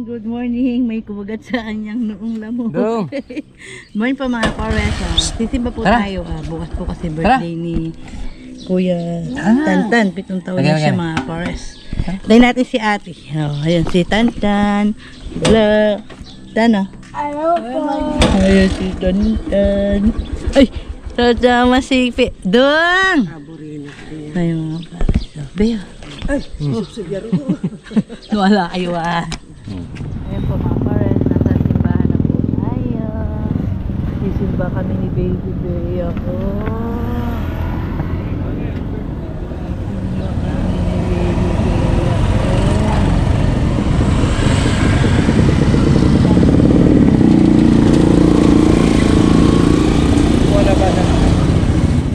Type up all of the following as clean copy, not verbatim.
good morning. May kumagat sa kanyang noong lamok. Dong. Morning pa mga pares. Sisimba po tayo. Bukas po kasi birthday ni Kuya Tantan. 7 taon na siya mga pares. Tayo natin si ate. Ayan si Tantan. Hello. Tana. Hello po. Ayan si Tantan. Ay! Tadama si Dong! Ayun mga pares. Bea. Ay! Wala kayo Ayan po mga pares, nasa simbahan na po tayo. Sisimba kami ni Baby Bea ko. Sisimba kami ni Baby Bea ko. Wala ba na?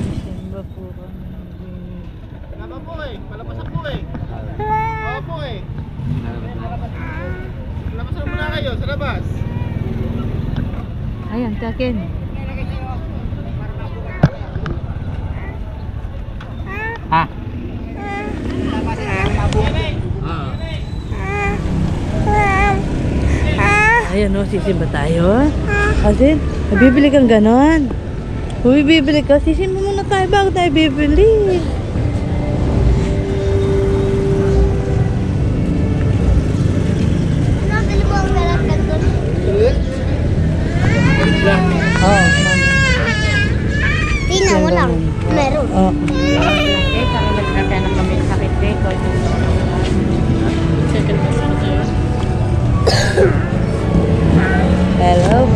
Sisimba po kami ni Baby. Tama po eh, palapasan po eh. Oo po eh. Lapasan muna kayo sa labas. Ayan, kakin. Ha? Ayan o, sisimba tayo. Kasi, bibili kang ganon. Uy, bibili ka. Sisimba muna tayo bago tayo bibili. Nabili mo ang lalagyan doon. Oo, Tina mo lang. Meron. Oo. Hello.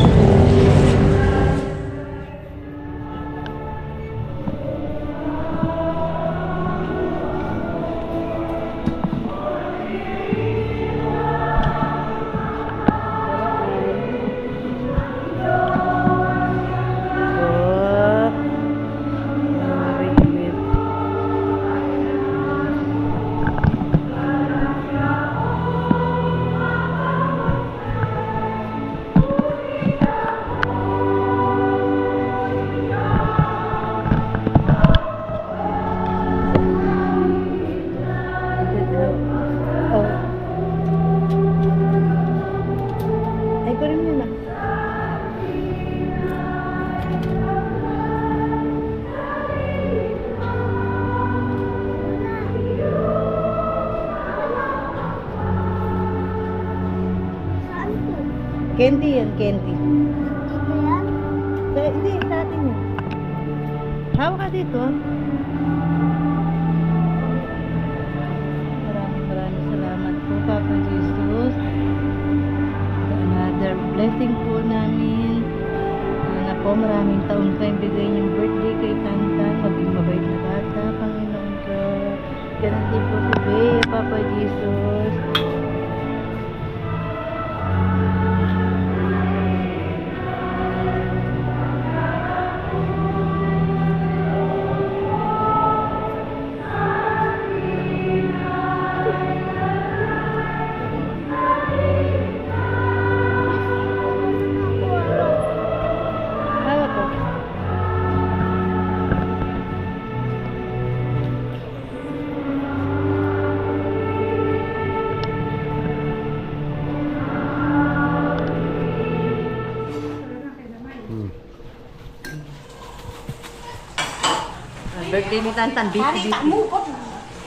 Ay, kunin mo na. Saan to? Candy yan, candy. Dito yan? Hindi, sa atin yun. Hawak ka dito. Maraming salamat po, Papa Jesus. Another blessing po namin. Na po, maraming taon pa yung bigay niyong birthday kay Tantan. Maging mabait na bata, Panginoon ko. Ganun din po si Bea, Papa Jesus. Hawak ko. Birthday ni Tantan, busy. mo po.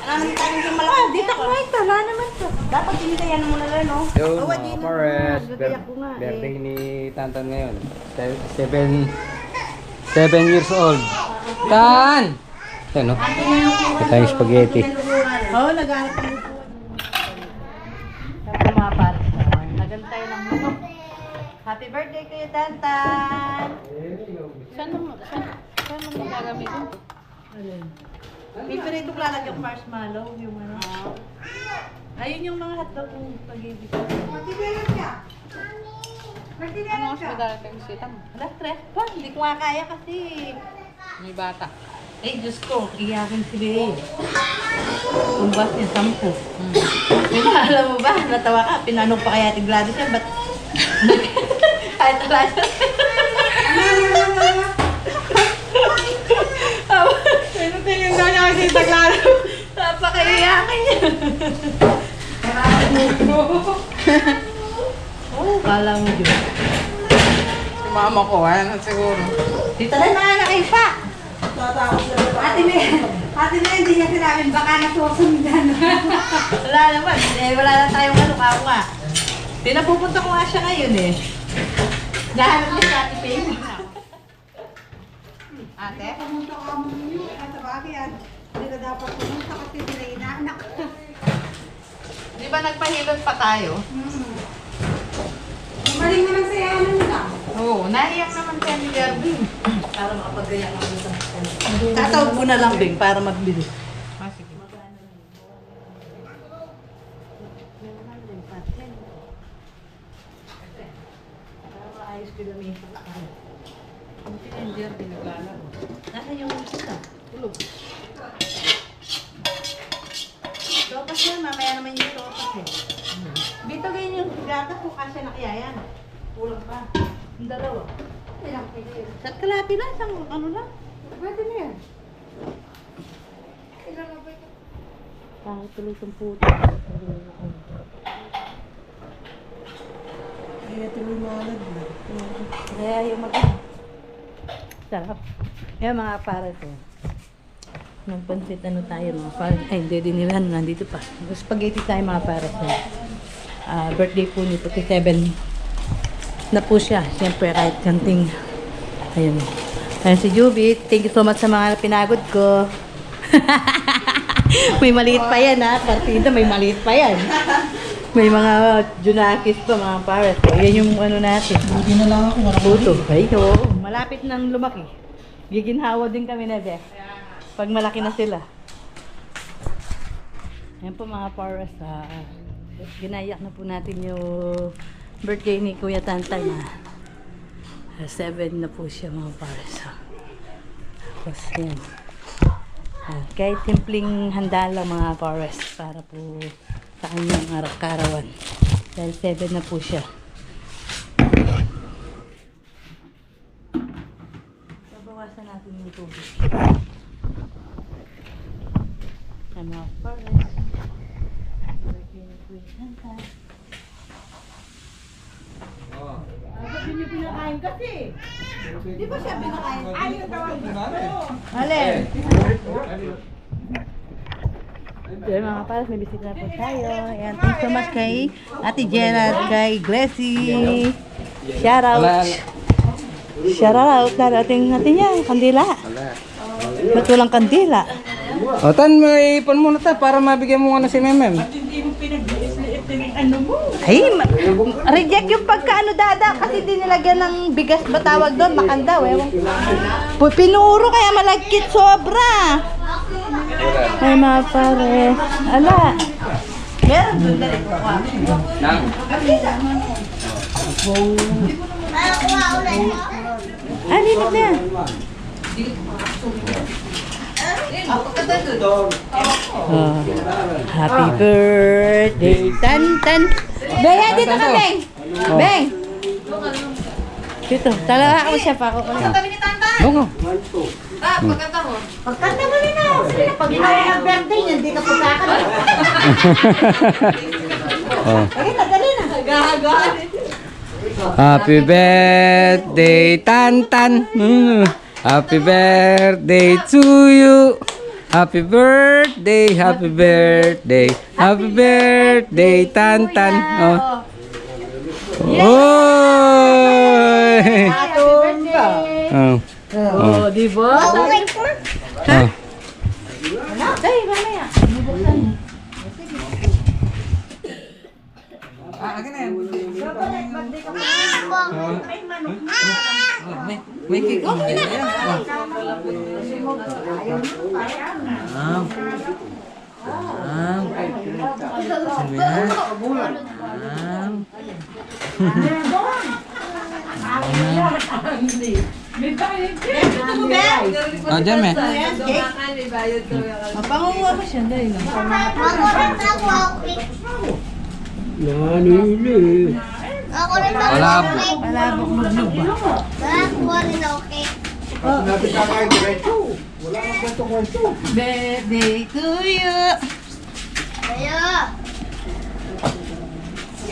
Ano naman tayo yung malaki? Dito ko nga ito, wala naman to. Dapat tinitayan mo na lang, no? Yo, Oh, di mga na pares. naman. Gagaya ko nga, Birthday ni Tantan ngayon. 7 years old. Tan! Ito, no? Ito yung spaghetti. Oo, naghanap kami po. Sa mga pares naman. Nagantay lang mo. Happy birthday kayo, Tantan! Saan mo gagamitin? Pipirito ko lalagyan marshmallow, yung ano. Ayun yung mga hotdog ng pag-ibig. Magtibilan ka! Ano kasi darating sita mo? Alas 3 pa, hindi ko nga kaya kasi. May bata. Ay, Diyos ko, iyakin si Bea. Tumbas niya, 10. Alam mo ba, natawa ka, pinanong pa kaya ti Gladys yan, ba't kahit wala siya. Ano tingin daw niya kasi taglaro? Napakaiyakin niya. Oo, kala mo yun. Si mama ko, ano siguro. Dito na naanak kayo pa. Ate na hindi niya sinabi, baka nasusundan. Wala naman, wala na tayong ano, kawa. Pinapupunta ko nga siya ngayon eh. Nahanap niya sa Ate Ping. Ate? Pumunta ka mo yun. At sa bagay, hindi na dapat pumunta kasi sila inaanak. Di ba nagpahilot pa tayo? Maling naman sa yaman nila. Oo, naiyak naman kaya ni Gervin. Para makapagaya ka sa tatawag ko na lang, Bing, para magbili. Ah, sige. Ayos ko lang yung pagkakas. Buti yung Gervin naglalaro. Nasa yung isa? Tulog. Topas yan, mamaya naman yung topas eh. Dito ganyan yung gatas ko kasi nakayayan. Kulang pa. Yung dalawa. Sa kalati lang, isang ano lang. Pwede na yan. Pangit tuloy itong puto. Kaya tuloy malag na. Kaya yung sarap. Kaya mga para to. Nagpansit ano tayo mga para. Ay, hindi din nila. Nandito pa. Spaghetti tayo mga para to. Birthday po ni 47 na po siya. Siyempre, kahit kanting. Ayun. Ayun si Jubit. Thank you so much sa mga pinagod ko. May maliit pa yan ha. Partida, may maliit pa yan. May mga junakis pa mga pares. So, yan yung ano natin. Buti na lang ako. Wala Puto. Ay, oo. Malapit nang lumaki. Giginhawa din kami na be. Pag malaki na sila. Ayan po mga pares. Ginayak na po natin yung birthday ni Kuya Tantan na 7 na po siya mga pares. Tapos yan. Kahit simpleng handa lang mga pares para po sa kanyang karawan. Dahil 7 na po siya. Babawasan natin yung tubig. Ang mga pares. Birthday ni Kuya Tantan. Sabi niyo pinakain kasi. Di ba siya pinakain? Ayaw daw. Alin? Yan mga pares, may bisita na po tayo. Ayan, thanks so much kay Ate Gerald, kay Glessy. Shout out. Shout out na ating niya, kandila. Ba't walang kandila? O, Tan, may ipon muna ta para mabigyan mo ano si Memem. Ay, reject yung pagkaano dada kasi di nilagyan ng bigas ba tawag doon, makandaw. Ewan ko. Pinuro kaya malagkit sobra. Ay mga pare. Ala. Meron doon dali ko. Nang. Ah, lipat na yan. Oh, happy birthday, Tantan. Bea, dito ka, Beng. Beng. Dito, talaga ako siya pa ako. Kami ni Tantan! Bungo. Pagkanta mo. Pagkanta mo rin na. Pag inawa ang birthday niya, hindi ka pagkakan. Oh. Ay, nadali na. Happy birthday, Tantan. Happy birthday to you. Happy birthday, happy birthday, happy birthday, Tantan. Oh. Oy! Oh. Oh, di ba? Oh. Day, mamaya. May cake. Oh, oh, dyan, me. Mapangunga mo siya, dahil lang. Ako rin daw. Malabo. Palabok maglog ba? Nakakuha rin ako cake. Birthday to you. Ayo.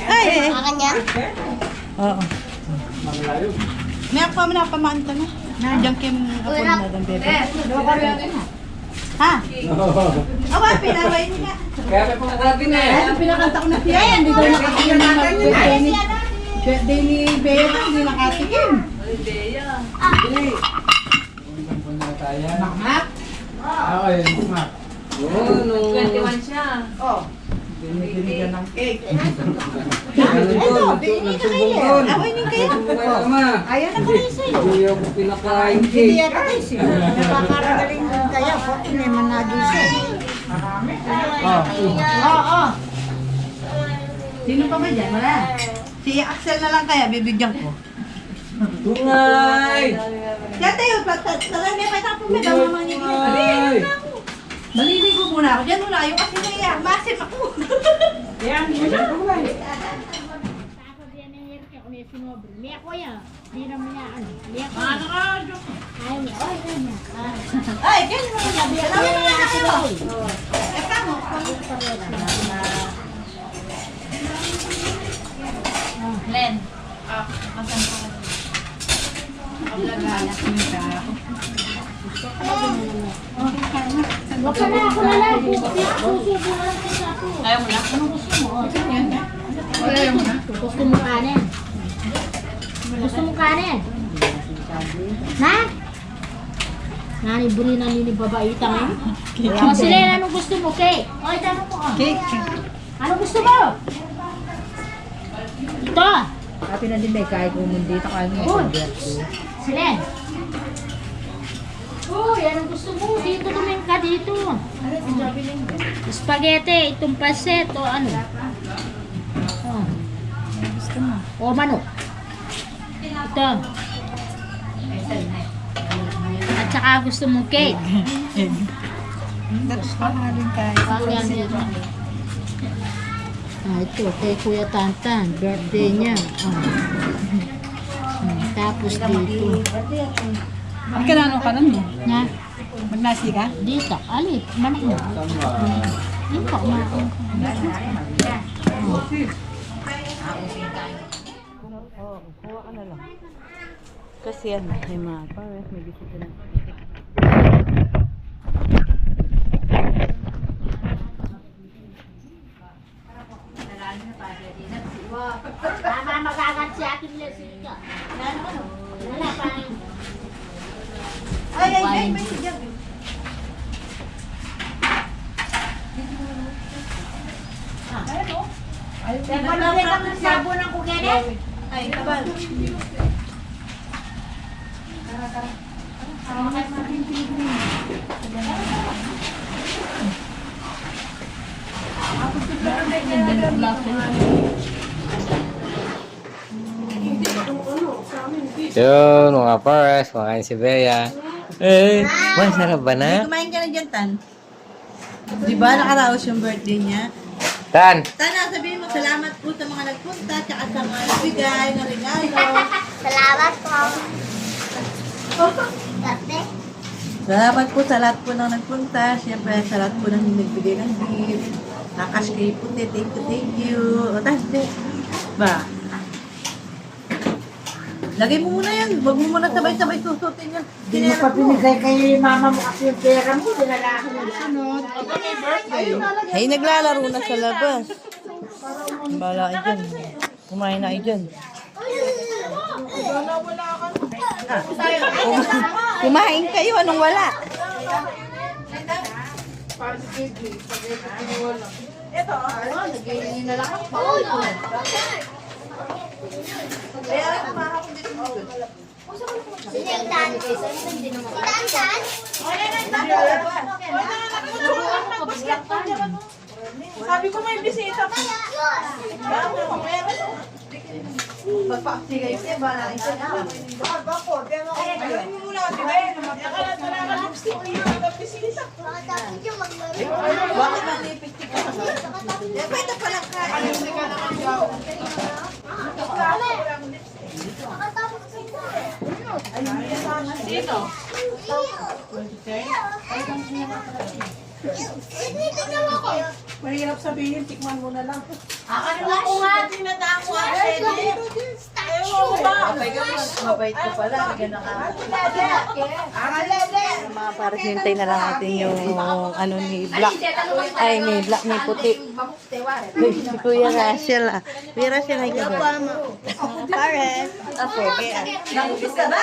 Ay, Makan niya? Oo. May ako pa napamaan ka na. Nandiyan kayo mga kapon na ng bebe. Ha? Awa, pinaway niya. Kaya may pangkarating na eh. Ang pinakanta ko na siya. Hindi daw nakatikim ng birthday ni... Birthday ni Bea, hindi nakatikim. Nakmak? Oo, yun. Ma. Oo, nung... 21 siya. Binigyan ng cake. Nagsumbong Away niyo kayo. Ayan na kayo sa'yo. Hindi ako pinakain Hindi cake. yan kayo sa'yo. Napakaragaling din kaya. Pati naman nagising. Oo. Sino pa ba dyan? Wala. Si Axel na lang kaya, bibigyan ko. Tungay! Kaya tayo, talaga pa tapos may daw mga Tungay! Maliligo muna ako. Diyan muna. Yung kasi naiyak. Masip ako. Yan. Ay, ganyan mo na. Salamat naman na kayo. Eka mo. Len. Ayaw mo na? Anong gusto mo? Ayaw mo na? Gusto mo kanin? Gusto mo kanin? Ha? Nani buli na nini babaita ngayon? O sila, anong gusto mo? Cake? O, tanong mo. Cake. Anong gusto mo? Ito. Happy na din may kahit umundi. Kaya mo Uy. Sila. Uy, anong gusto mo? Dito tumingin ka dito. Spaghetti, itong paset o ano? Oh. O manok. Ito. At saka gusto mo cake. Tapos pangalan kayo. Bakyan dito. Ito, kay Kuya Tantan. Birthday niya. Tapos dito. Ang kanano kanan mo? Na, Magnasi ka? dito. Alit, manok mo. Dito, manok mo. Oo, kuha ka na lang. Kasi yan, may mga pares, may gusto ko na. Tama, magagat si akin nila sila. Wala pa. Ay, may sigyag. Pagpapalagay ka ng sabon ng kugere? Ay, kabal. Yun, mga pares, makain si Bea. Eh, masarap ba na? Kumain ka na dyan, Tan. Di ba nakaraos yung birthday niya? Tan! Tana, sabihin mo salamat po sa mga nagpunta, tsaka sa mga nagbigay ng regalo. Salamat po. Dati? Salamat po sa lahat po ng nagpunta. Siyempre, sa lahat po ng nagbigay ng gift. Nakash kay Puti, thank you. O, tas, ba? Lagay mo muna yan. Huwag mo muna sabay-sabay susutin yan. Hindi mo pa binigay kay mama mo kasi yung pera mo. Dinala ako ng sunod. Ay, naglalaro na sa labas. Bala kayo dyan. Kumain na kayo dyan. Kumain kayo, anong wala? Sabi ko may bisita pa. Pagpaksi kayo siya, bala kayo dyan. Ayun mo muna kasi ba yun? Nakalat mo lang ang lipstick ko yung bisita. Bakit malipit ka? Eh, pwede palang kain. Dito. Mahirap sabihin, tikman mo na lang. Ano lang ko nga, tinatang ko. Mabait ko pala. Mga para hintay na lang natin yung ano ni Black. Ay, ni Black, ni Puti. Si Kuya Rachel ah. Kuya Rachel, ay gabi. Pare. Okay. Gusto ba?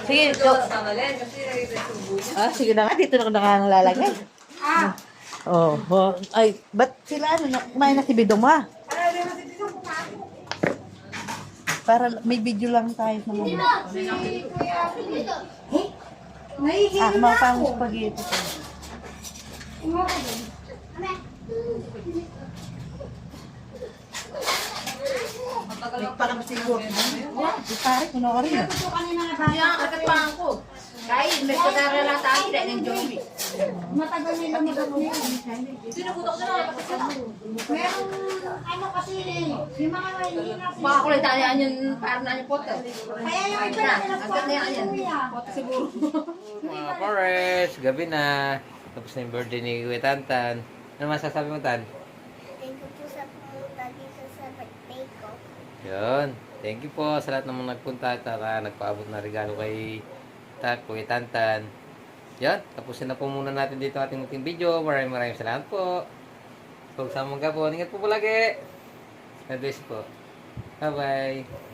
Sige, go. Sige na nga, dito na ako nakalalagay. Oh, ay, ba't sila ano, kumain na si Bidong ma? Para may video lang tayo sa mga. Mga pang spaghetti ko. Pare, kuno ka rin. Kahit may pag-arala tayo ng Joey. Matagal nila mag-uwi. Sinubutok na lang. Meron, ano kasi, yung mga mahihina sila. Baka kulit tayo yung parang na yung pote. Kaya yung iba na Agad na yan. kuya. Pote siguro. Mga Forest, gabi na. Tapos na yung birthday ni Kuya Tantan. Ano masasabi mo, Tan? Thank you po sa pumunta dito sa birthday ko. Yun. Thank you po sa lahat ng mga nagpunta at nagpaabot na regalo kay Kuya Tantan. Yan. Tapusin na po muna natin dito ang ating munting video. Maraming salamat po. Huwag sa mga po. Ingat po palagi. God bless po. Bye-bye.